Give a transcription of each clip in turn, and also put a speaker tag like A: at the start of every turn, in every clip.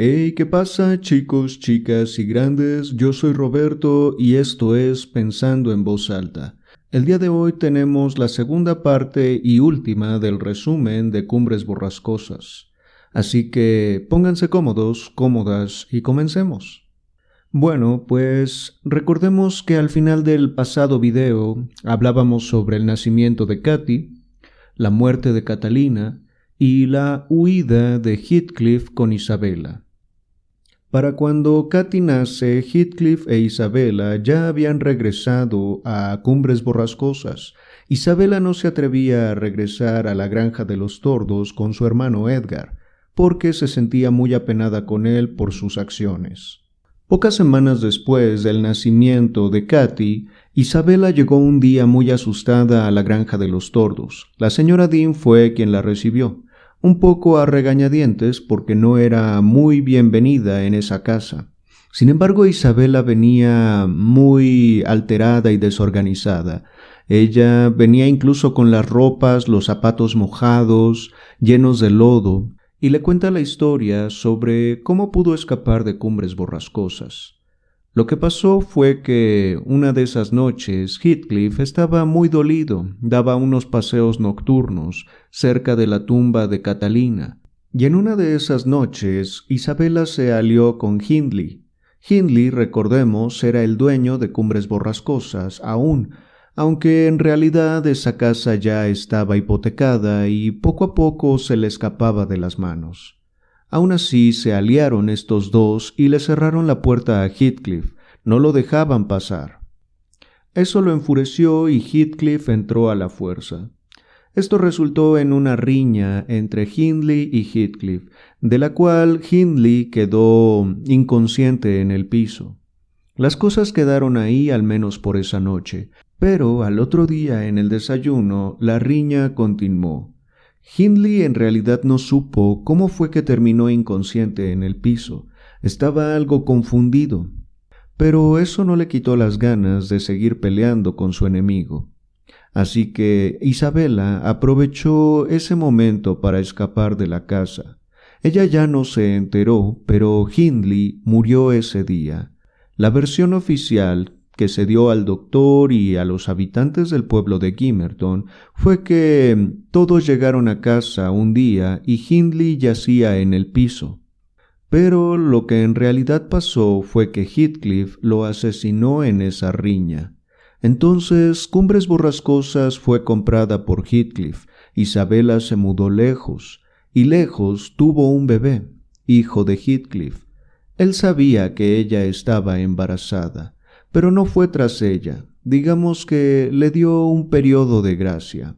A: Hey, ¿qué pasa, chicos, chicas y grandes? Yo soy Roberto y esto es Pensando en Voz Alta. El día de hoy tenemos la segunda parte y última del resumen de Cumbres Borrascosas. Así que pónganse cómodos, cómodas y comencemos. Bueno, pues recordemos que al final del pasado video hablábamos sobre el nacimiento de Katy, la muerte de Catalina y la huida de Heathcliff con Isabella. Para cuando Katy nace, Heathcliff e Isabella ya habían regresado a Cumbres Borrascosas. Isabella no se atrevía a regresar a la granja de los tordos con su hermano Edgar, porque se sentía muy apenada con él por sus acciones. Pocas semanas después del nacimiento de Katy, Isabella llegó un día muy asustada a la granja de los tordos. La señora Dean fue quien la recibió, un poco a regañadientes porque no era muy bienvenida en esa casa. Sin embargo, Isabella venía muy alterada y desorganizada. Ella venía incluso con las ropas, los zapatos mojados, llenos de lodo, y le cuenta la historia sobre cómo pudo escapar de Cumbres Borrascosas. Lo que pasó fue que una de esas noches Heathcliff estaba muy dolido, daba unos paseos nocturnos cerca de la tumba de Catalina, y en una de esas noches Isabella se alió con Hindley. Hindley, recordemos, era el dueño de Cumbres Borrascosas aún, aunque en realidad esa casa ya estaba hipotecada y poco a poco se le escapaba de las manos. Aún así se aliaron estos dos y le cerraron la puerta a Heathcliff, no lo dejaban pasar. Eso lo enfureció y Heathcliff entró a la fuerza. Esto resultó en una riña entre Hindley y Heathcliff, de la cual Hindley quedó inconsciente en el piso. Las cosas quedaron ahí al menos por esa noche, pero al otro día en el desayuno la riña continuó. Hindley en realidad no supo cómo fue que terminó inconsciente en el piso. Estaba algo confundido, pero eso no le quitó las ganas de seguir peleando con su enemigo. Así que Isabella aprovechó ese momento para escapar de la casa. Ella ya no se enteró, pero Hindley murió ese día. La versión oficial que se dio al doctor y a los habitantes del pueblo de Gimmerton fue que todos llegaron a casa un día y Hindley yacía en el piso. Pero lo que en realidad pasó fue que Heathcliff lo asesinó en esa riña. Entonces, Cumbres Borrascosas fue comprada por Heathcliff. Isabella se mudó lejos, y lejos tuvo un bebé, hijo de Heathcliff. Él sabía que ella estaba embarazada, pero no fue tras ella. Digamos que le dio un periodo de gracia.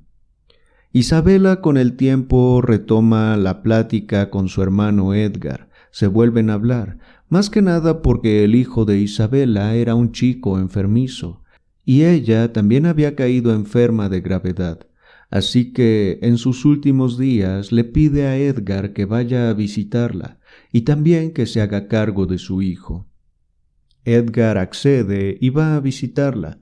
A: Isabella con el tiempo retoma la plática con su hermano Edgar. Se vuelven a hablar, más que nada porque el hijo de Isabella era un chico enfermizo, y ella también había caído enferma de gravedad. Así que en sus últimos días le pide a Edgar que vaya a visitarla y también que se haga cargo de su hijo. Edgar accede y va a visitarla.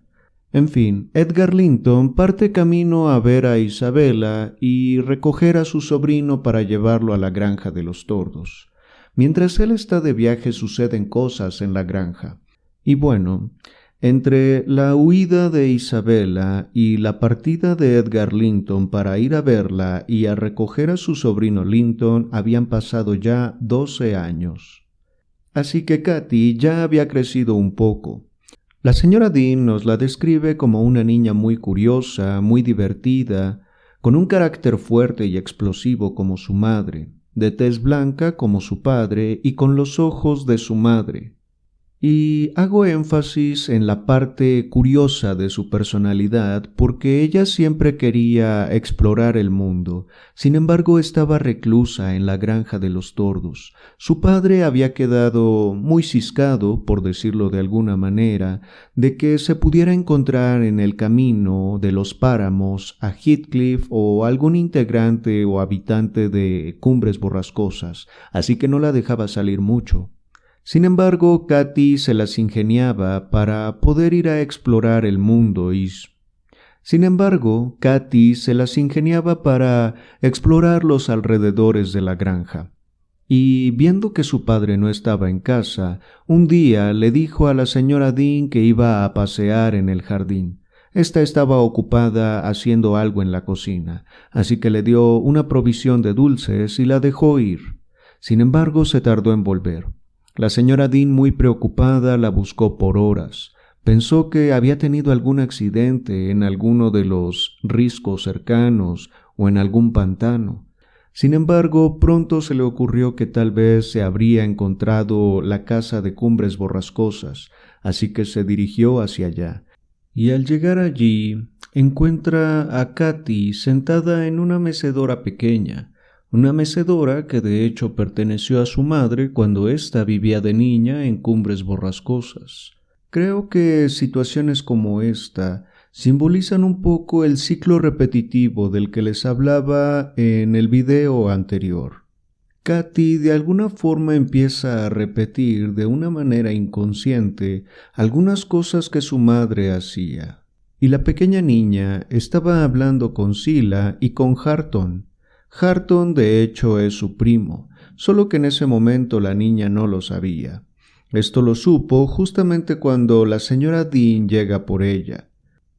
A: En fin, Edgar Linton parte camino a ver a Isabella y recoger a su sobrino para llevarlo a la granja de los tordos. Mientras él está de viaje suceden cosas en la granja. Y bueno, entre la huida de Isabella y la partida de Edgar Linton para ir a verla y a recoger a su sobrino Linton habían pasado ya 12 años. Así que Katy ya había crecido un poco. La señora Dean nos la describe como una niña muy curiosa, muy divertida, con un carácter fuerte y explosivo como su madre, de tez blanca como su padre y con los ojos de su madre. Y hago énfasis en la parte curiosa de su personalidad porque ella siempre quería explorar el mundo. Sin embargo, estaba reclusa en la granja de los tordos. Su padre había quedado muy ciscado, por decirlo de alguna manera, de que se pudiera encontrar en el camino de los páramos a Heathcliff o algún integrante o habitante de Cumbres Borrascosas, así que no la dejaba salir mucho. Sin embargo, Katy se las ingeniaba para poder ir a explorar el mundo los alrededores de la granja. y viendo que su padre no estaba en casa, un día le dijo a la señora Dean que iba a pasear en el jardín. Esta estaba ocupada haciendo algo en la cocina, así que le dio una provisión de dulces y la dejó ir. Sin embargo, se tardó en volver. La señora Dean, muy preocupada, la buscó por horas. Pensó que había tenido algún accidente en alguno de los riscos cercanos o en algún pantano. Sin embargo, pronto se le ocurrió que tal vez se habría encontrado la casa de Cumbres Borrascosas, así que se dirigió hacia allá. Y al llegar allí, encuentra a Katy sentada en una mecedora pequeña, una mecedora que de hecho perteneció a su madre cuando ésta vivía de niña en Cumbres Borrascosas. Creo que situaciones como esta simbolizan un poco el ciclo repetitivo del que les hablaba en el video anterior. Katy de alguna forma empieza a repetir de una manera inconsciente algunas cosas que su madre hacía. Y la pequeña niña estaba hablando con Sila y con Harton. Harton de hecho es su primo, solo que en ese momento la niña no lo sabía. Esto lo supo justamente cuando la señora Dean llega por ella.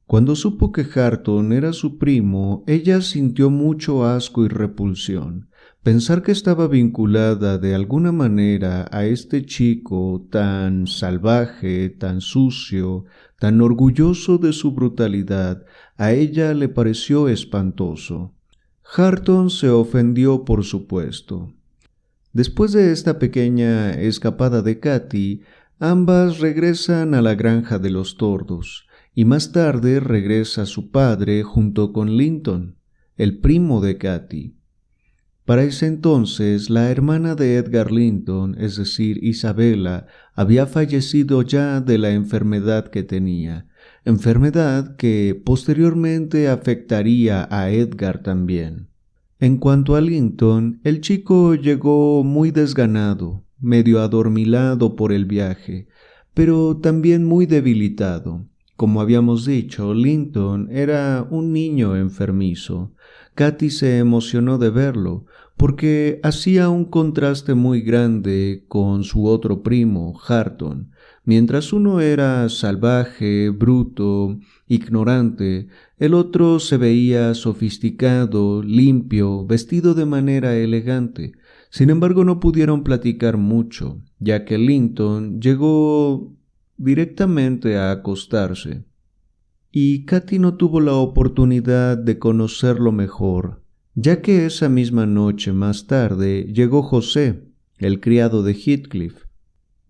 A: Cuando supo que Harton era su primo, ella sintió mucho asco y repulsión. Pensar que estaba vinculada de alguna manera a este chico tan salvaje, tan sucio, tan orgulloso de su brutalidad, a ella le pareció espantoso. Harton se ofendió, por supuesto. Después de esta pequeña escapada de Katy, ambas regresan a la granja de los tordos, y más tarde regresa su padre junto con Linton, el primo de Katy. Para ese entonces, la hermana de Edgar Linton, es decir, Isabella, había fallecido ya de la enfermedad que tenía, enfermedad que posteriormente afectaría a Edgar también. En cuanto a Linton, el chico llegó muy desganado, medio adormilado por el viaje, pero también muy debilitado. Como habíamos dicho, Linton era un niño enfermizo. Katy se emocionó de verlo, porque hacía un contraste muy grande con su otro primo, Harton. Mientras uno era salvaje, bruto, ignorante, el otro se veía sofisticado, limpio, vestido de manera elegante. Sin embargo, no pudieron platicar mucho, ya que Linton llegó directamente a acostarse. Y Katy no tuvo la oportunidad de conocerlo mejor, ya que esa misma noche más tarde llegó José, el criado de Heathcliff.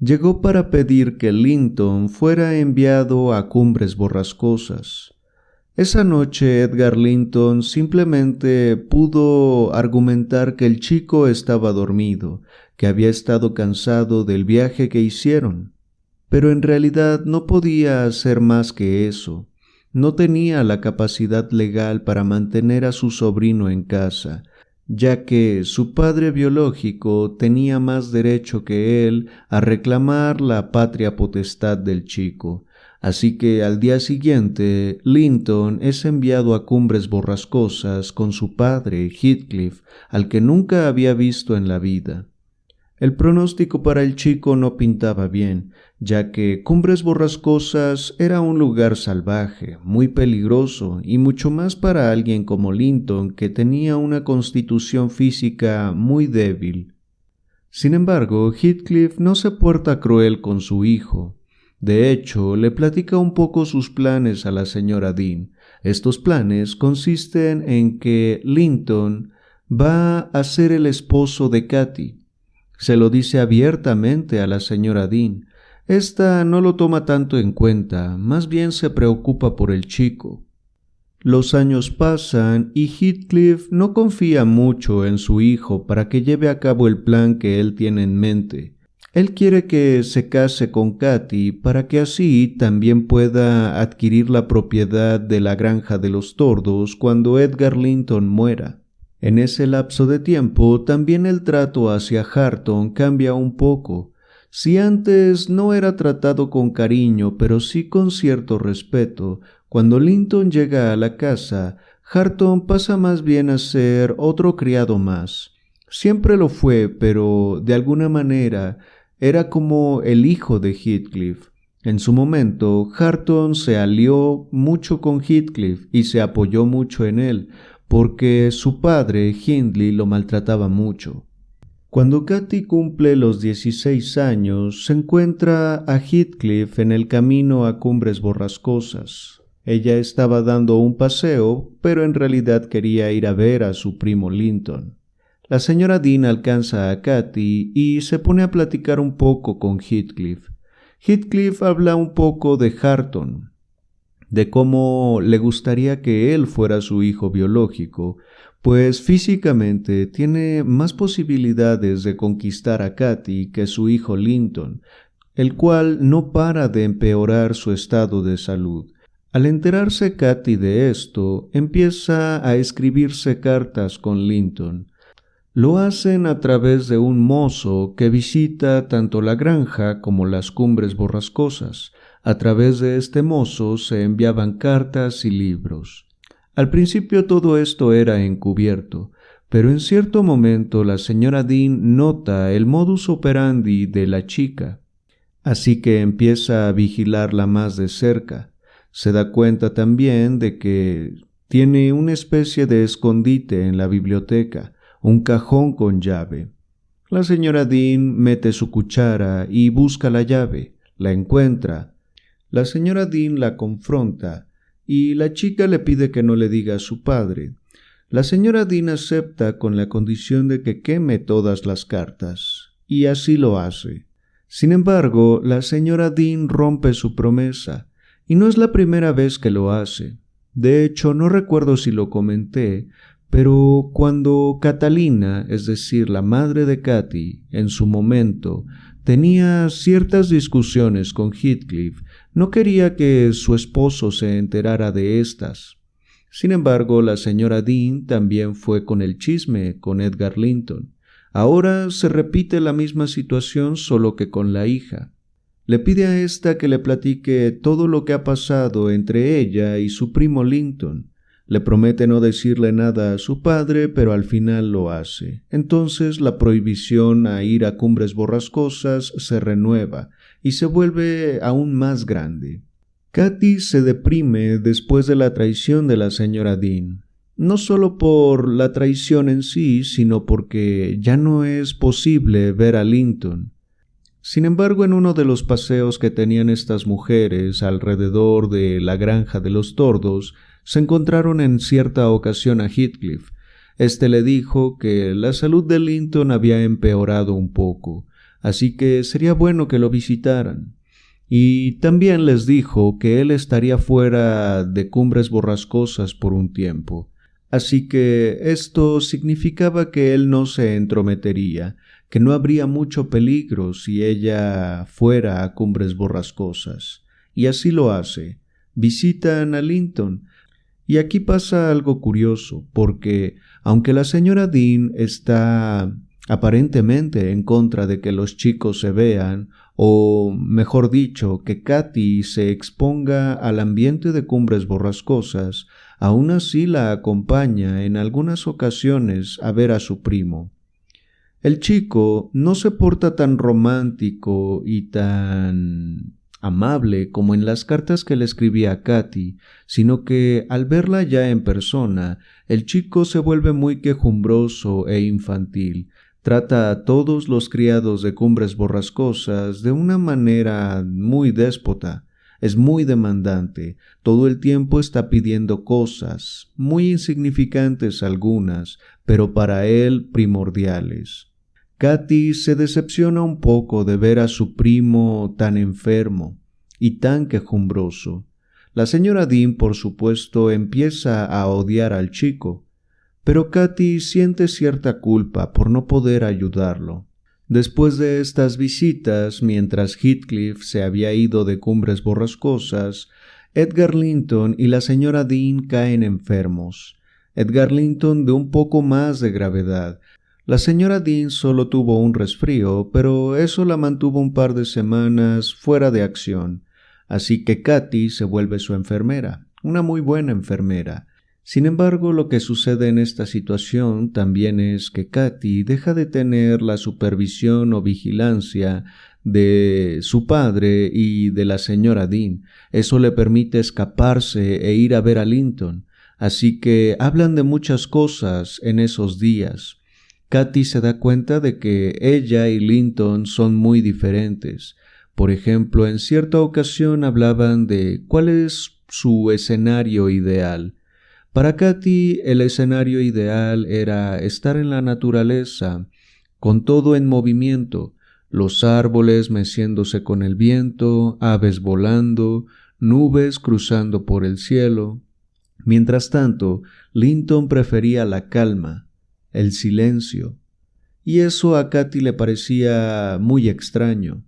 A: Llegó para pedir que Linton fuera enviado a Cumbres Borrascosas. Esa noche Edgar Linton simplemente pudo argumentar que el chico estaba dormido, que había estado cansado del viaje que hicieron. Pero en realidad no podía hacer más que eso. No tenía la capacidad legal para mantener a su sobrino en casa, ya que su padre biológico tenía más derecho que él a reclamar la patria potestad del chico. Así que al día siguiente, Linton es enviado a Cumbres Borrascosas con su padre, Heathcliff, al que nunca había visto en la vida. El pronóstico para el chico no pintaba bien, ya que Cumbres Borrascosas era un lugar salvaje, muy peligroso y mucho más para alguien como Linton, que tenía una constitución física muy débil. Sin embargo, Heathcliff no se porta cruel con su hijo. De hecho, le platica un poco sus planes a la señora Dean. Estos planes consisten en que Linton va a ser el esposo de Katy. Se lo dice abiertamente a la señora Dean. Esta no lo toma tanto en cuenta, más bien se preocupa por el chico. Los años pasan y Heathcliff no confía mucho en su hijo para que lleve a cabo el plan que él tiene en mente. Él quiere que se case con Katy para que así también pueda adquirir la propiedad de la granja de los tordos cuando Edgar Linton muera. En ese lapso de tiempo, también el trato hacia Harton cambia un poco. Si antes no era tratado con cariño, pero sí con cierto respeto, cuando Linton llega a la casa, Harton pasa más bien a ser otro criado más. Siempre lo fue, pero de alguna manera era como el hijo de Heathcliff. En su momento, Hareton se alió mucho con Heathcliff y se apoyó mucho en él, porque su padre, Hindley, lo maltrataba mucho. Cuando Cathy cumple los 16 años, se encuentra a Heathcliff en el camino a Cumbres Borrascosas. Ella estaba dando un paseo, pero en realidad quería ir a ver a su primo Linton. La señora Dean alcanza a Cathy y se pone a platicar un poco con Heathcliff. Heathcliff habla un poco de Hareton, de cómo le gustaría que él fuera su hijo biológico, pues físicamente tiene más posibilidades de conquistar a Cathy que su hijo Linton, el cual no para de empeorar su estado de salud. Al enterarse Cathy de esto, empieza a escribirse cartas con Linton. Lo hacen a través de un mozo que visita tanto la granja como las Cumbres Borrascosas. A través de este mozo se enviaban cartas y libros. Al principio todo esto era encubierto, pero en cierto momento la señora Dean nota el modus operandi de la chica, así que empieza a vigilarla más de cerca. Se da cuenta también de que tiene una especie de escondite en la biblioteca, un cajón con llave. La señora Dean mete su cuchara y busca la llave, la encuentra. La señora Dean la confronta y la chica le pide que no le diga a su padre. La señora Dean acepta con la condición de que queme todas las cartas, y así lo hace. Sin embargo, la señora Dean rompe su promesa, y no es la primera vez que lo hace. De hecho, no recuerdo si lo comenté, pero cuando Catalina, es decir, la madre de Cathy, en su momento, tenía ciertas discusiones con Heathcliff, no quería que su esposo se enterara de estas. Sin embargo, la señora Dean también fue con el chisme con Edgar Linton. Ahora se repite la misma situación, solo que con la hija. Le pide a esta que le platique todo lo que ha pasado entre ella y su primo Linton. Le promete no decirle nada a su padre, pero al final lo hace. Entonces la prohibición a ir a Cumbres Borrascosas se renueva y se vuelve aún más grande. Cathy se deprime después de la traición de la señora Dean. No solo por la traición en sí, sino porque ya no es posible ver a Linton. Sin embargo, en uno de los paseos que tenían estas mujeres alrededor de la granja de los tordos, se encontraron en cierta ocasión a Heathcliff. Este le dijo que la salud de Linton había empeorado un poco, así que sería bueno que lo visitaran. Y también les dijo que él estaría fuera de Cumbres Borrascosas por un tiempo. Así que esto significaba que él no se entrometería, que no habría mucho peligro si ella fuera a Cumbres Borrascosas. Y así lo hace. Visitan a Linton. Y aquí pasa algo curioso, porque aunque la señora Dean está aparentemente en contra de que los chicos se vean, o mejor dicho, que Cathy se exponga al ambiente de Cumbres Borrascosas, aún así la acompaña en algunas ocasiones a ver a su primo. El chico no se porta tan romántico y tan amable como en las cartas que le escribía a Cathy, sino que al verla ya en persona, el chico se vuelve muy quejumbroso e infantil. Trata a todos los criados de Cumbres Borrascosas de una manera muy déspota. Es muy demandante, todo el tiempo está pidiendo cosas, muy insignificantes algunas, pero para él primordiales. Cathy se decepciona un poco de ver a su primo tan enfermo y tan quejumbroso. La señora Dean, por supuesto, empieza a odiar al chico, pero Cathy siente cierta culpa por no poder ayudarlo. Después de estas visitas, mientras Heathcliff se había ido de Cumbres Borrascosas, Edgar Linton y la señora Dean caen enfermos. Edgar Linton de un poco más de gravedad. La señora Dean solo tuvo un resfrío, pero eso la mantuvo un par de semanas fuera de acción. Así que Cathy se vuelve su enfermera, una muy buena enfermera. Sin embargo, lo que sucede en esta situación también es que Katy deja de tener la supervisión o vigilancia de su padre y de la señora Dean. Eso le permite escaparse e ir a ver a Linton. Así que hablan de muchas cosas en esos días. Katy se da cuenta de que ella y Linton son muy diferentes. Por ejemplo, en cierta ocasión hablaban de cuál es su escenario ideal. Para Katy, el escenario ideal era estar en la naturaleza, con todo en movimiento, los árboles meciéndose con el viento, aves volando, nubes cruzando por el cielo. Mientras tanto, Linton prefería la calma, el silencio, y eso a Katy le parecía muy extraño.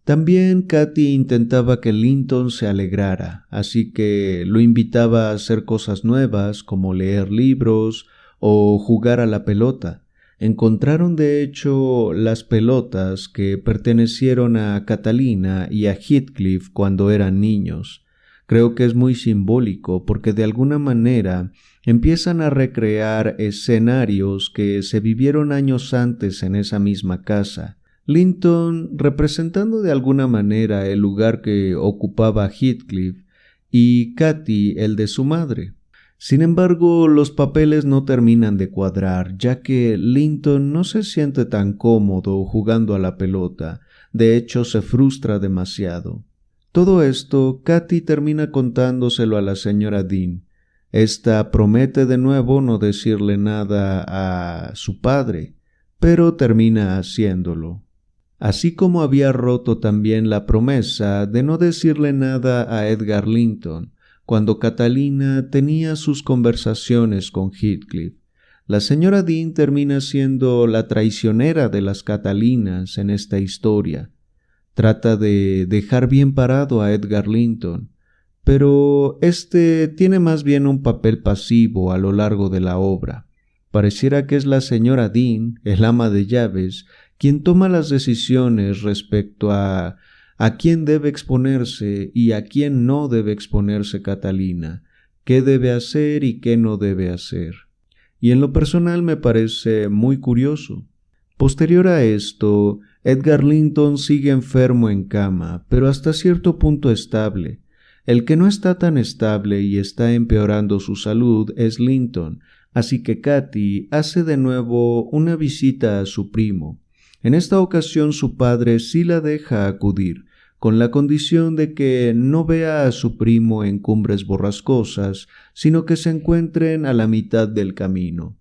A: También Katy intentaba que Linton se alegrara, así que lo invitaba a hacer cosas nuevas como leer libros o jugar a la pelota. Encontraron de hecho las pelotas que pertenecieron a Catalina y a Heathcliff cuando eran niños. Creo que es muy simbólico porque de alguna manera empiezan a recrear escenarios que se vivieron años antes en esa misma casa. Linton representando de alguna manera el lugar que ocupaba Heathcliff y Katy el de su madre. Sin embargo, los papeles no terminan de cuadrar, ya que Linton no se siente tan cómodo jugando a la pelota, de hecho se frustra demasiado. Todo esto, Katy termina contándoselo a la señora Dean. Esta promete de nuevo no decirle nada a su padre, pero termina haciéndolo. Así como había roto también la promesa de no decirle nada a Edgar Linton cuando Catalina tenía sus conversaciones con Heathcliff. La señora Dean termina siendo la traicionera de las Catalinas en esta historia. Trata de dejar bien parado a Edgar Linton, pero este tiene más bien un papel pasivo a lo largo de la obra. Pareciera que es la señora Dean, el ama de llaves, quien toma las decisiones respecto a quién debe exponerse y a quién no debe exponerse Catalina, qué debe hacer y qué no debe hacer. Y en lo personal me parece muy curioso. Posterior a esto, Edgar Linton sigue enfermo en cama, pero hasta cierto punto estable. El que no está tan estable y está empeorando su salud es Linton, así que Katy hace de nuevo una visita a su primo. En esta ocasión su padre sí la deja acudir, con la condición de que no vea a su primo en Cumbres Borrascosas, sino que se encuentren a la mitad del camino.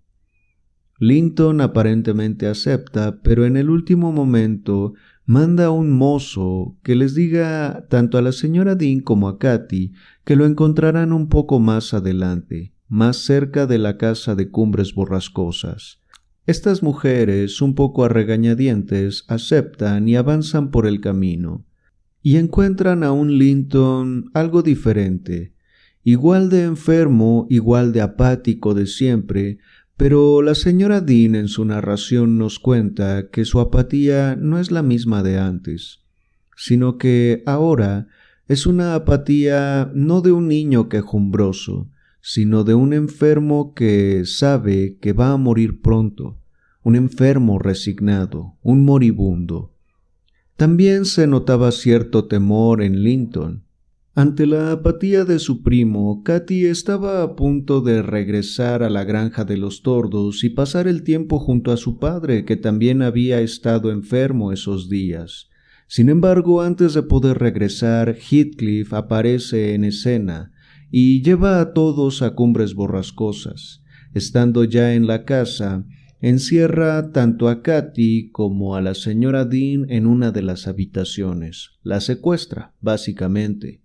A: Linton aparentemente acepta, pero en el último momento manda a un mozo que les diga tanto a la señora Dean como a Katy que lo encontrarán un poco más adelante, más cerca de la casa de Cumbres Borrascosas. Estas mujeres, un poco a regañadientes, aceptan y avanzan por el camino, y encuentran a un Linton algo diferente, igual de enfermo, igual de apático de siempre, pero la señora Dean en su narración nos cuenta que su apatía no es la misma de antes, sino que ahora es una apatía no de un niño quejumbroso, sino de un enfermo que sabe que va a morir pronto, un enfermo resignado, un moribundo. También se notaba cierto temor en Linton. Ante la apatía de su primo, Katy estaba a punto de regresar a la granja de los tordos y pasar el tiempo junto a su padre, que también había estado enfermo esos días. Sin embargo, antes de poder regresar, Heathcliff aparece en escena y lleva a todos a Cumbres Borrascosas. Estando ya en la casa, encierra tanto a Katy como a la señora Dean en una de las habitaciones. La secuestra, básicamente.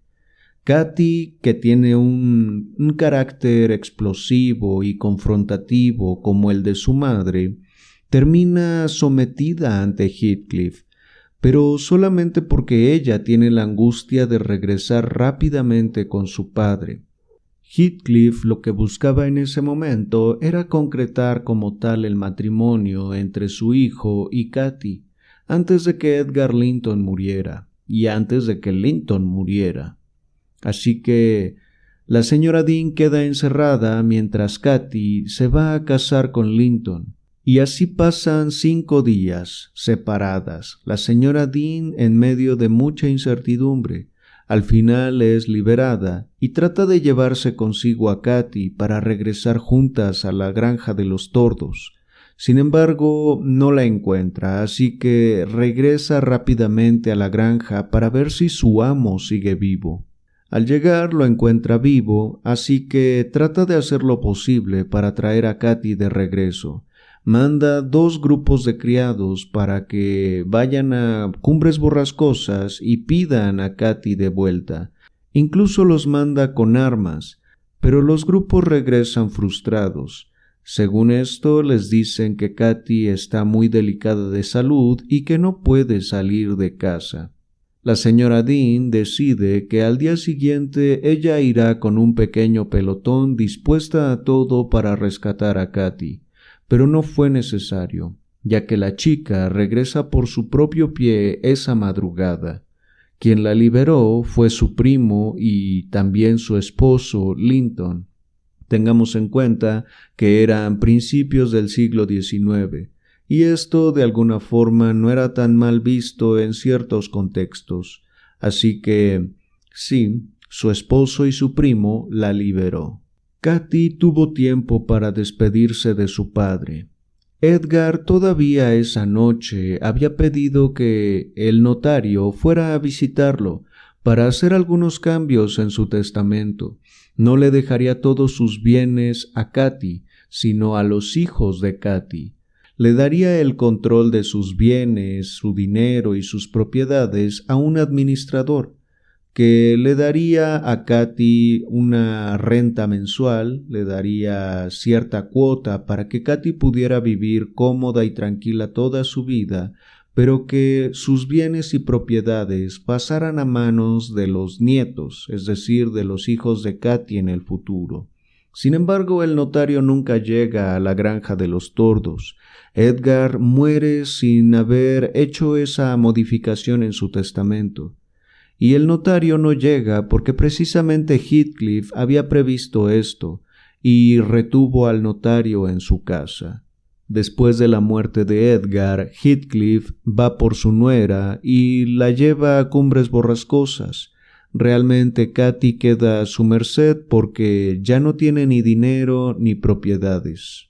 A: Katy, que tiene un carácter explosivo y confrontativo como el de su madre, termina sometida ante Heathcliff, pero solamente porque ella tiene la angustia de regresar rápidamente con su padre. Heathcliff lo que buscaba en ese momento era concretar como tal el matrimonio entre su hijo y Katy, antes de que Edgar Linton muriera, y antes de que Linton muriera. Así que La señora Dean queda encerrada mientras Katy se va a casar con Linton. Y así pasan 5 días, separadas, la señora Dean en medio de mucha incertidumbre. Al final es liberada y trata de llevarse consigo a Katy para regresar juntas a la granja de los tordos. Sin embargo, no la encuentra, así que regresa rápidamente a la granja para ver si su amo sigue vivo. Al llegar lo encuentra vivo, así que trata de hacer lo posible para traer a Katy de regreso. Manda 2 grupos de criados para que vayan a Cumbres Borrascosas y pidan a Katy de vuelta. Incluso los manda con armas, pero los grupos regresan frustrados. Según esto, les dicen que Katy está muy delicada de salud y que no puede salir de casa. La señora Dean decide que al día siguiente ella irá con un pequeño pelotón dispuesta a todo para rescatar a Katy, pero no fue necesario, ya que la chica regresa por su propio pie esa madrugada. Quien la liberó fue su primo y también su esposo, Linton. Tengamos en cuenta que eran principios del siglo XIX, y esto de alguna forma no era tan mal visto en ciertos contextos. Así que, sí, su esposo y su primo la liberó. Katy tuvo tiempo para despedirse de su padre. Edgar todavía esa noche había pedido que el notario fuera a visitarlo para hacer algunos cambios en su testamento. No le dejaría todos sus bienes a Katy, sino a los hijos de Katy. Le daría el control de sus bienes, su dinero y sus propiedades a un administrador, que le daría a Katy una renta mensual, le daría cierta cuota para que Katy pudiera vivir cómoda y tranquila toda su vida, pero que sus bienes y propiedades pasaran a manos de los nietos, es decir, de los hijos de Katy en el futuro. Sin embargo, el notario nunca llega a la granja de los tordos. Edgar muere sin haber hecho esa modificación en su testamento. Y el notario no llega porque precisamente Heathcliff había previsto esto y retuvo al notario en su casa. Después de la muerte de Edgar, Heathcliff va por su nuera y la lleva a Cumbres Borrascosas. Realmente Katy queda a su merced porque ya no tiene ni dinero ni propiedades.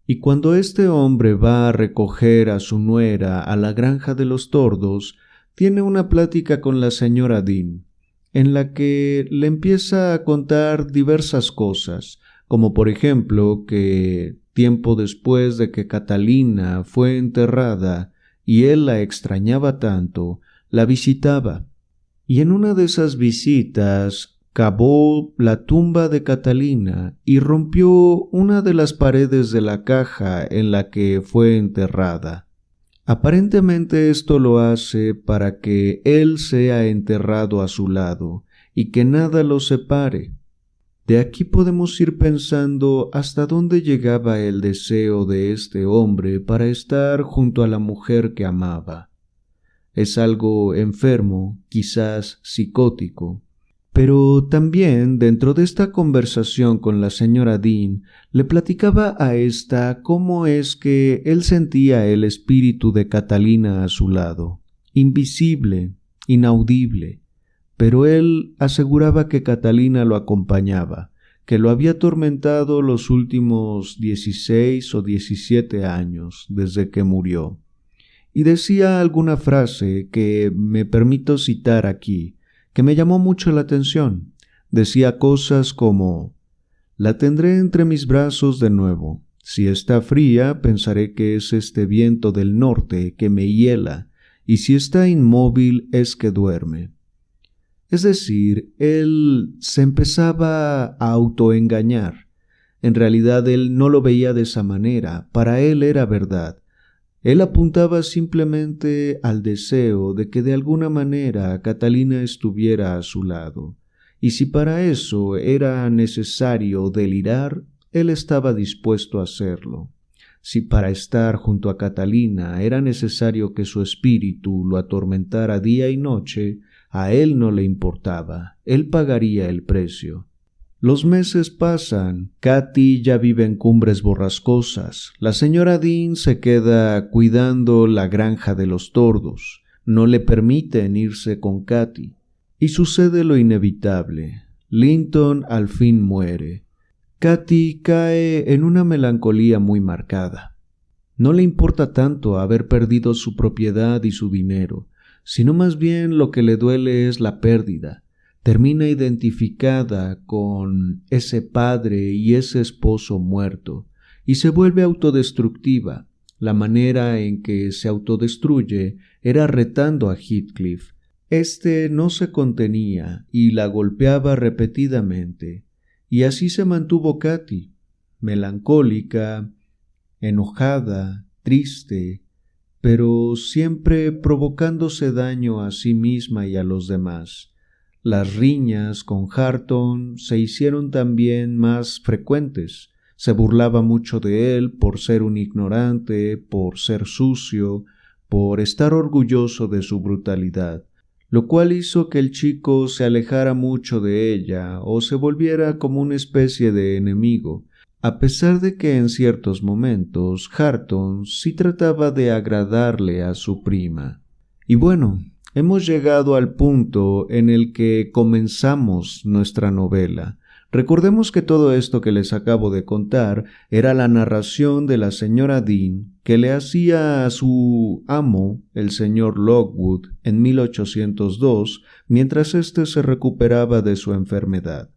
A: Y cuando este hombre va a recoger a su nuera a la granja de los tordos, tiene una plática con la señora Dean, en la que le empieza a contar diversas cosas, como por ejemplo que tiempo después de que Catalina fue enterrada y él la extrañaba tanto, la visitaba. Y en una de esas visitas cavó la tumba de Catalina y rompió una de las paredes de la caja en la que fue enterrada. Aparentemente esto lo hace para que él sea enterrado a su lado y que nada lo separe. De aquí podemos ir pensando hasta dónde llegaba el deseo de este hombre para estar junto a la mujer que amaba. Es algo enfermo, quizás psicótico, pero también dentro de esta conversación con la señora Dean le platicaba a ésta cómo es que él sentía el espíritu de Catalina a su lado, invisible, inaudible. Pero él aseguraba que Catalina lo acompañaba, que lo había atormentado los últimos 16 o 17 años desde que murió. Y decía alguna frase que me permito citar aquí, que me llamó mucho la atención. Decía cosas como: «La tendré entre mis brazos de nuevo. Si está fría, pensaré que es este viento del norte que me hiela, y si está inmóvil es que duerme». Es decir, él se empezaba a autoengañar. En realidad él no lo veía de esa manera, para él era verdad. Él apuntaba simplemente al deseo de que de alguna manera Catalina estuviera a su lado, y si para eso era necesario delirar, él estaba dispuesto a hacerlo. Si para estar junto a Catalina era necesario que su espíritu lo atormentara día y noche, a él no le importaba, él pagaría el precio. Los meses pasan, Katy ya vive en Cumbres Borrascosas, la señora Dean se queda cuidando la granja de los tordos, no le permiten irse con Katy, y sucede lo inevitable, Linton al fin muere. Katy cae en una melancolía muy marcada. No le importa tanto haber perdido su propiedad y su dinero, sino más bien lo que le duele es la pérdida. Termina identificada con ese padre y ese esposo muerto, y se vuelve autodestructiva. La manera en que se autodestruye era retando a Heathcliff. Este no se contenía y la golpeaba repetidamente, y así se mantuvo Katy, melancólica, enojada, triste, pero siempre provocándose daño a sí misma y a los demás. Las riñas con Hareton se hicieron también más frecuentes. Se burlaba mucho de él por ser un ignorante, por ser sucio, por estar orgulloso de su brutalidad, lo cual hizo que el chico se alejara mucho de ella o se volviera como una especie de enemigo, a pesar de que en ciertos momentos Hareton sí trataba de agradarle a su prima. Y bueno, hemos llegado al punto en el que comenzamos nuestra novela. Recordemos que todo esto que les acabo de contar era la narración de la señora Dean que le hacía a su amo, el señor Lockwood, en 1802, mientras éste se recuperaba de su enfermedad.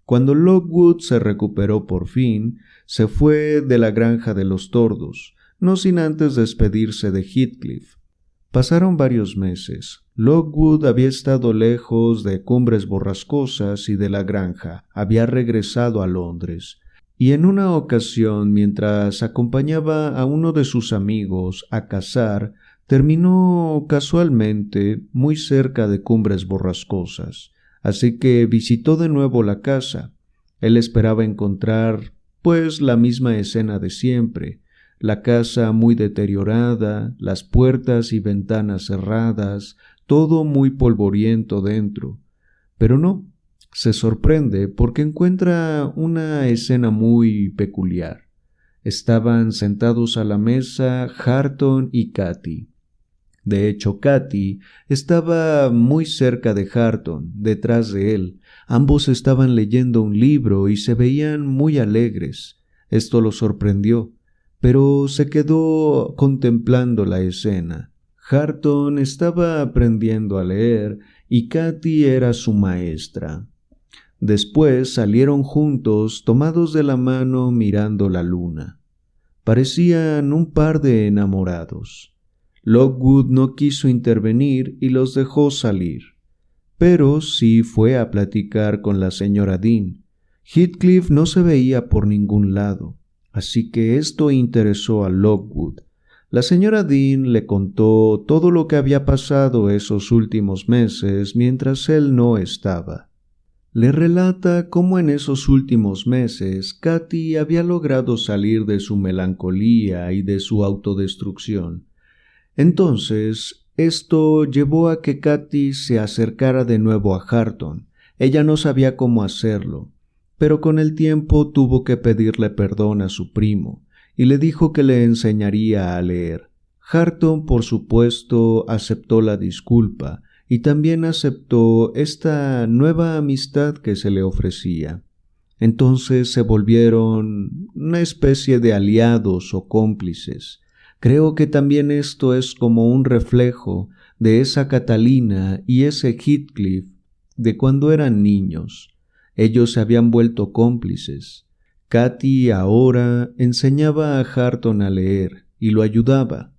A: Cuando Lockwood se recuperó por fin, se fue de la granja de los tordos, no sin antes despedirse de Heathcliff. Pasaron varios meses. Lockwood había estado lejos de Cumbres Borrascosas y de la granja, había regresado a Londres, y en una ocasión, mientras acompañaba a uno de sus amigos a cazar, terminó casualmente muy cerca de Cumbres Borrascosas, así que visitó de nuevo la casa. Él esperaba encontrar, pues, la misma escena de siempre, la casa muy deteriorada, las puertas y ventanas cerradas, todo muy polvoriento dentro. Pero no, se sorprende porque encuentra una escena muy peculiar. Estaban sentados a la mesa Hareton y Katy. De hecho, Katy estaba muy cerca de Hareton, detrás de él. Ambos estaban leyendo un libro y se veían muy alegres. Esto lo sorprendió, pero se quedó contemplando la escena. Hareton estaba aprendiendo a leer y Katy era su maestra. Después salieron juntos, tomados de la mano mirando la luna. Parecían un par de enamorados. Lockwood no quiso intervenir y los dejó salir, pero sí fue a platicar con la señora Dean. Heathcliff no se veía por ningún lado, así que esto interesó a Lockwood. La señora Dean le contó todo lo que había pasado esos últimos meses mientras él no estaba. Le relata cómo en esos últimos meses Katy había logrado salir de su melancolía y de su autodestrucción. Entonces, esto llevó a que Katy se acercara de nuevo a Hareton. Ella no sabía cómo hacerlo, pero con el tiempo tuvo que pedirle perdón a su primo y le dijo que le enseñaría a leer. Hareton, por supuesto, aceptó la disculpa y también aceptó esta nueva amistad que se le ofrecía. Entonces se volvieron una especie de aliados o cómplices. Creo que también esto es como un reflejo de esa Catalina y ese Heathcliff de cuando eran niños. Ellos se habían vuelto cómplices. Katy ahora enseñaba a Hareton a leer y lo ayudaba.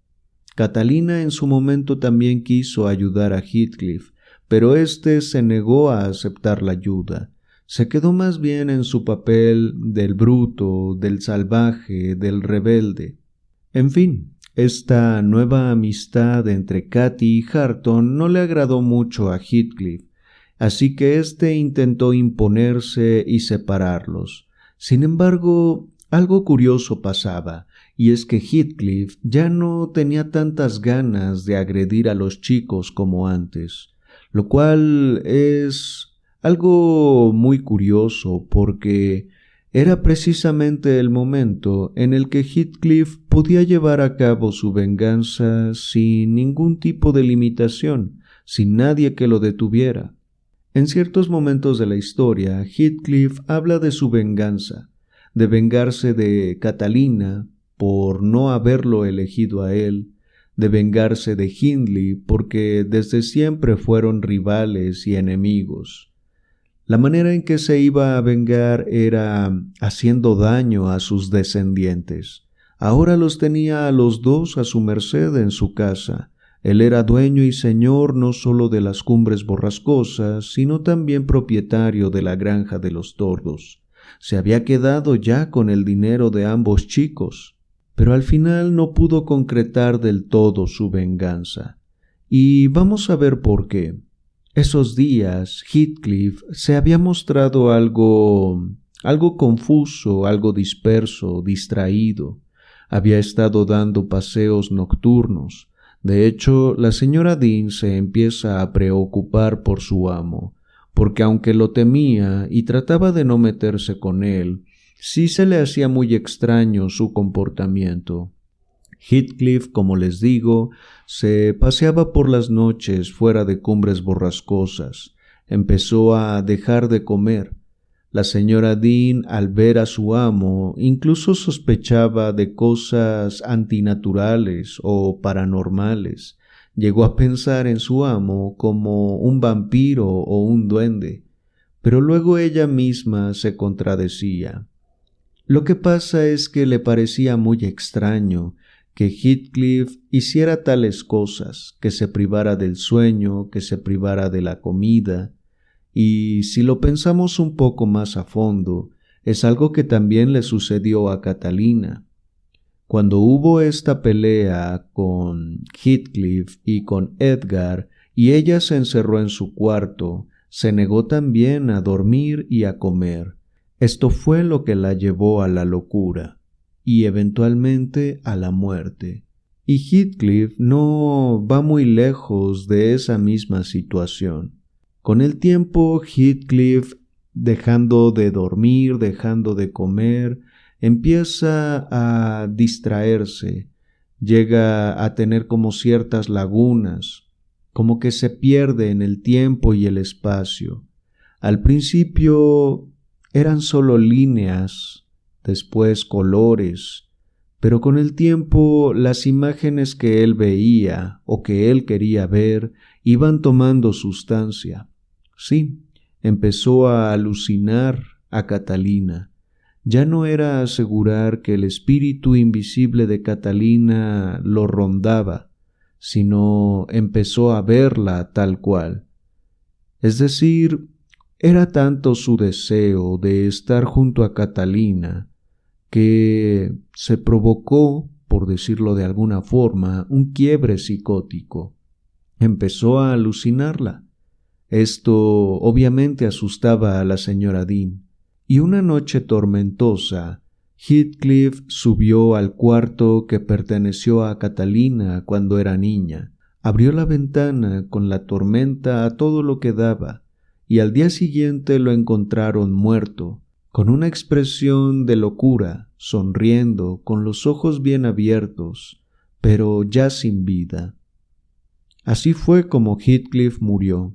A: Catalina en su momento también quiso ayudar a Heathcliff, pero éste se negó a aceptar la ayuda. Se quedó más bien en su papel del bruto, del salvaje, del rebelde. En fin, esta nueva amistad entre Katy y Hareton no le agradó mucho a Heathcliff, así que éste intentó imponerse y separarlos. Sin embargo, algo curioso pasaba, y es que Heathcliff ya no tenía tantas ganas de agredir a los chicos como antes, lo cual es Algo muy curioso porque era precisamente el momento en el que Heathcliff podía llevar a cabo su venganza sin ningún tipo de limitación, sin nadie que lo detuviera. En ciertos momentos de la historia, Heathcliff habla de su venganza, de vengarse de Catalina por no haberlo elegido a él, de vengarse de Hindley porque desde siempre fueron rivales y enemigos. La manera en que se iba a vengar era haciendo daño a sus descendientes. Ahora los tenía a los dos a su merced en su casa. Él era dueño y señor no solo de las Cumbres Borrascosas, sino también propietario de la granja de los Tordos. Se había quedado ya con el dinero de ambos chicos, pero al final no pudo concretar del todo su venganza. Y vamos a ver por qué. Esos días Heathcliff se había mostrado algo confuso, algo disperso, distraído. Había estado dando paseos nocturnos. De hecho, la señora Dean se empieza a preocupar por su amo, porque aunque lo temía y trataba de no meterse con él, sí se le hacía muy extraño su comportamiento. Heathcliff, como les digo, se paseaba por las noches fuera de Cumbres Borrascosas. Empezó a dejar de comer. La señora Dean, al ver a su amo, incluso sospechaba de cosas antinaturales o paranormales. Llegó a pensar en su amo como un vampiro o un duende, pero luego ella misma se contradecía. Lo que pasa es que le parecía muy extraño que Heathcliff hiciera tales cosas, que se privara del sueño, que se privara de la comida, y si lo pensamos un poco más a fondo, es algo que también le sucedió a Catalina. Cuando hubo esta pelea con Heathcliff y con Edgar, y ella se encerró en su cuarto, se negó también a dormir y a comer. Esto fue lo que la llevó a la locura y eventualmente a la muerte. Y Heathcliff no va muy lejos de esa misma situación. Con el tiempo, Heathcliff, dejando de dormir, dejando de comer, empieza a distraerse, llega a tener como ciertas lagunas, como que se pierde en el tiempo y el espacio. Al principio eran solo líneas, después colores, pero con el tiempo las imágenes que él veía o que él quería ver iban tomando sustancia. Sí, empezó a alucinar a Catalina. Ya no era asegurar que el espíritu invisible de Catalina lo rondaba, sino empezó a verla tal cual. Es decir, era tanto su deseo de estar junto a Catalina que se provocó, por decirlo de alguna forma, un quiebre psicótico. Empezó a alucinarla. Esto obviamente asustaba a la señora Dean, y una noche tormentosa, Heathcliff subió al cuarto que perteneció a Catalina cuando era niña, abrió la ventana con la tormenta a todo lo que daba, y al día siguiente lo encontraron muerto, con una expresión de locura, sonriendo, con los ojos bien abiertos, pero ya sin vida. Así fue como Heathcliff murió.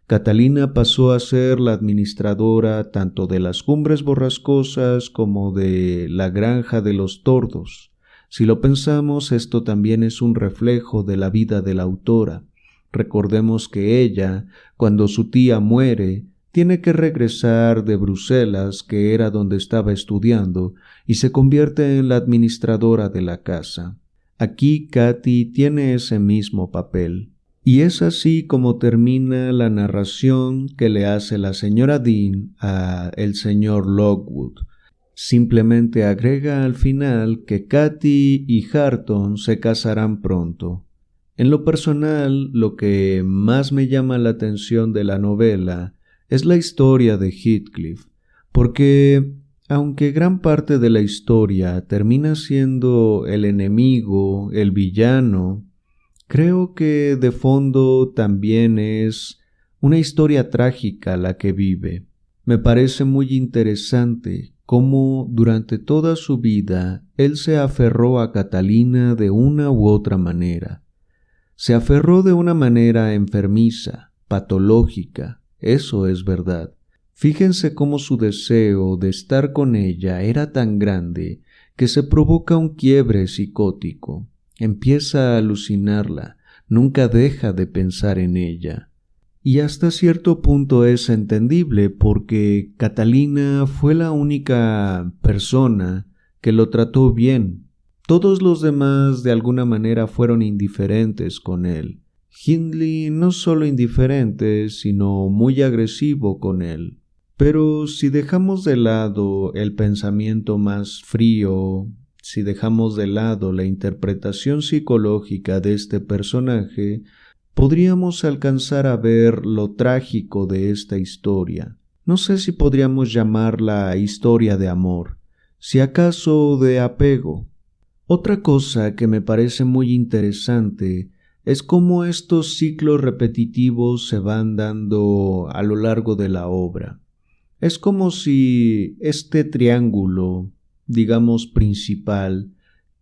A: Catalina pasó a ser la administradora tanto de las Cumbres Borrascosas como de la granja de los Tordos. Si lo pensamos, esto también es un reflejo de la vida de la autora. Recordemos que ella, cuando su tía muere, tiene que regresar de Bruselas, que era donde estaba estudiando, y se convierte en la administradora de la casa. Aquí Katy tiene ese mismo papel. Y es así como termina la narración que le hace la señora Dean a el señor Lockwood. Simplemente agrega al final que Katy y Hareton se casarán pronto. En lo personal, lo que más me llama la atención de la novela es la historia de Heathcliff, porque aunque gran parte de la historia termina siendo el enemigo, el villano, creo que de fondo también es Una historia trágica la que vive. Me parece muy interesante cómo durante toda su vida él se aferró a Catalina de una u otra manera. Se aferró de una manera enfermiza, patológica, eso es verdad. Fíjense cómo su deseo de estar con ella era tan grande que se provoca un quiebre psicótico. Empieza a alucinarla, nunca deja de pensar en ella. Y hasta cierto punto es entendible porque Catalina fue la única persona que lo trató bien. Todos los demás de alguna manera fueron indiferentes con él. Hindley no solo indiferente, sino muy agresivo con él. Pero si dejamos de lado el pensamiento más frío, si dejamos de lado la interpretación psicológica de este personaje, podríamos alcanzar a ver lo trágico de esta historia. No sé si podríamos llamarla historia de amor, si acaso de apego. Otra cosa que me parece muy interesante es cómo estos ciclos repetitivos se van dando a lo largo de la obra. Es como si este triángulo, digamos principal,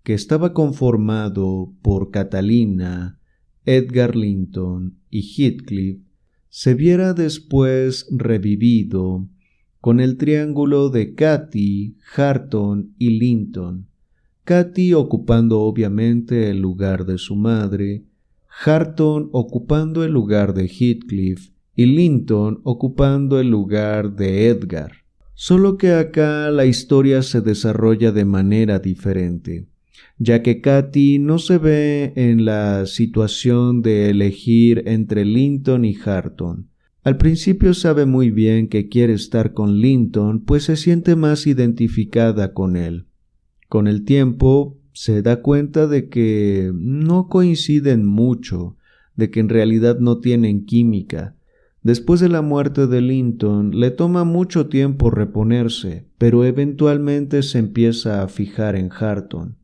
A: que estaba conformado por Catalina, Edgar Linton y Heathcliff, se viera después revivido con el triángulo de Cathy, Hareton y Linton. Cathy ocupando obviamente el lugar de su madre, Hareton ocupando el lugar de Heathcliff y Linton ocupando el lugar de Edgar. Solo que acá la historia se desarrolla de manera diferente, ya que Cathy no se ve en la situación de elegir entre Linton y Hareton. Al principio sabe muy bien que quiere estar con Linton, pues se siente más identificada con él. Con el tiempo se da cuenta de que no coinciden mucho, de que en realidad no tienen química. Después de la muerte de Linton, le toma mucho tiempo reponerse, pero eventualmente se empieza a fijar en Hareton.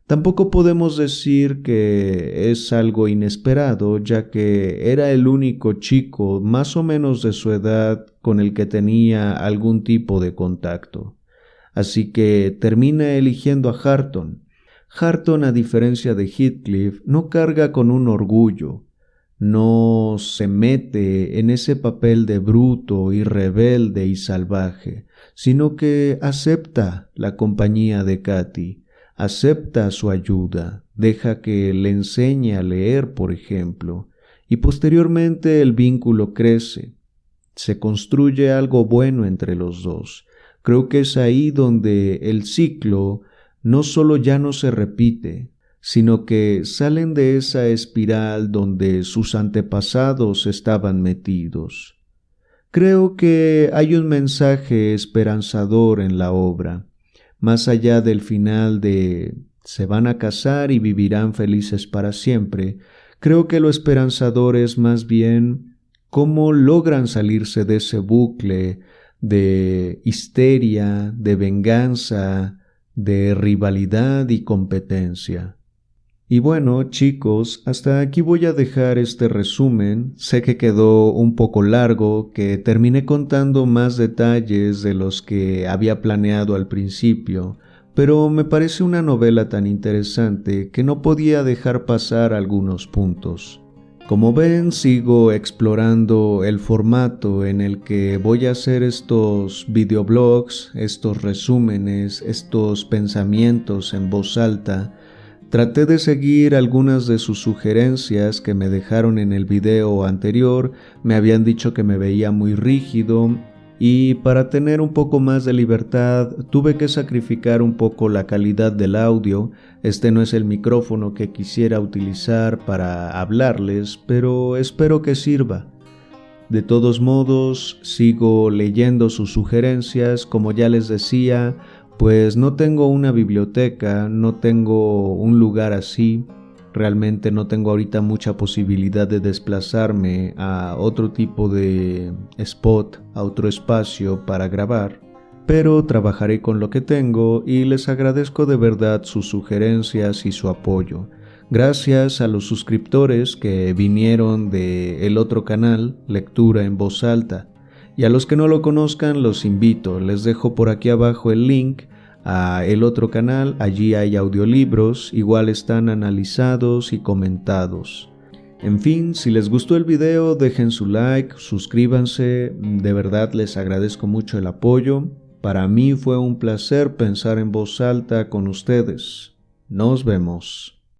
A: Tampoco podemos decir que es algo inesperado, ya que era el único chico más o menos de su edad con el que tenía algún tipo de contacto. Así que termina eligiendo a Hareton. Hareton, a diferencia de Heathcliff, no carga con un orgullo. No se mete en ese papel de bruto y rebelde y salvaje, sino que acepta la compañía de Cathy, acepta su ayuda, deja que le enseñe a leer, por ejemplo, y posteriormente el vínculo crece. Se construye algo bueno entre los dos. Creo que es ahí donde el ciclo no solo ya no se repite, sino que salen de esa espiral donde sus antepasados estaban metidos. Creo que hay un mensaje esperanzador en la obra, más allá del final de se van a casar y vivirán felices para siempre. Creo que lo esperanzador es más bien cómo logran salirse de ese bucle de histeria, de venganza, de rivalidad y competencia. Y bueno, chicos, hasta aquí voy a dejar este resumen. Sé que quedó un poco largo, que terminé contando más detalles de los que había planeado al principio, pero me parece una novela tan interesante que no podía dejar pasar algunos puntos. Como ven, sigo explorando el formato en el que voy a hacer estos videoblogs, estos resúmenes, estos pensamientos en voz alta. Traté de seguir algunas de sus sugerencias que me dejaron en el video anterior. Me habían dicho que me veía muy rígido y para tener un poco más de libertad tuve que sacrificar un poco la calidad del audio. Este no es el micrófono que quisiera utilizar para hablarles, pero espero que sirva. De todos modos, sigo leyendo sus sugerencias. Como ya les decía, pues no tengo una biblioteca, no tengo un lugar así. Realmente no tengo ahorita mucha posibilidad de desplazarme a otro tipo de spot, a otro espacio para grabar. Pero trabajaré con lo que tengo y les agradezco de verdad sus sugerencias y su apoyo. Gracias a los suscriptores que vinieron de el otro canal, Lectura en Voz Alta. Y a los que no lo conozcan, los invito. Les dejo por aquí abajo el link a el otro canal. Allí hay audiolibros, igual están analizados y comentados. En fin, si les gustó el video, dejen su like, suscríbanse. De verdad les agradezco mucho el apoyo. Para mí fue un placer pensar en voz alta con ustedes. Nos vemos.